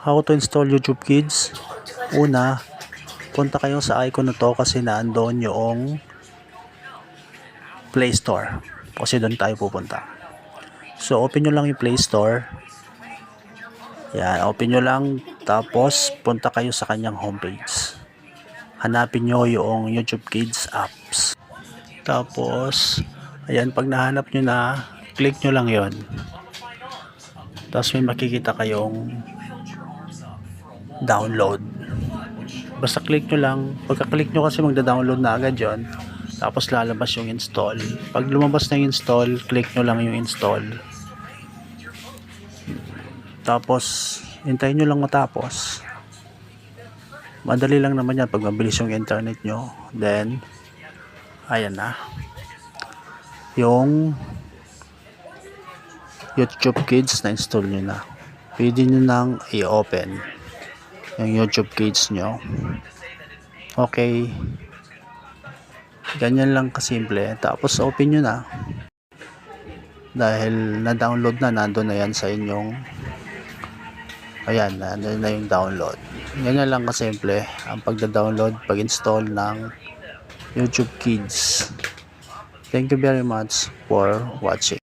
How to install YouTube Kids? Una, punta kayo sa icon na to kasi naandoon yung Play Store. Kasi doon tayo pupunta. So, open nyo lang yung Play Store. Yan, open nyo lang. Tapos, punta kayo sa kanyang homepage. Hanapin nyo yung YouTube Kids apps. Tapos, ayan, pag nahanap nyo na, click nyo lang yon. Tapos may makikita kayong download. Basta click nyo lang. Pagka-click nyo kasi magda-download na agad yon. Tapos lalabas yung install. Pag lumabas na yung install, click nyo lang yung install. Tapos, hintayin nyo lang matapos. Madali lang naman yan pag mabilis yung internet nyo. Then, ayan na. Yung YouTube Kids na install nyo na. Pwede nyo nang i-open yung YouTube Kids nyo. Okay. Ganyan lang kasimple. Tapos open nyo na. Dahil na-download na, nandun na yan sa inyong, ayan, nandun na yung download. Ganyan lang kasimple ang pagda-download, pag-install ng YouTube Kids. Thank you very much for watching.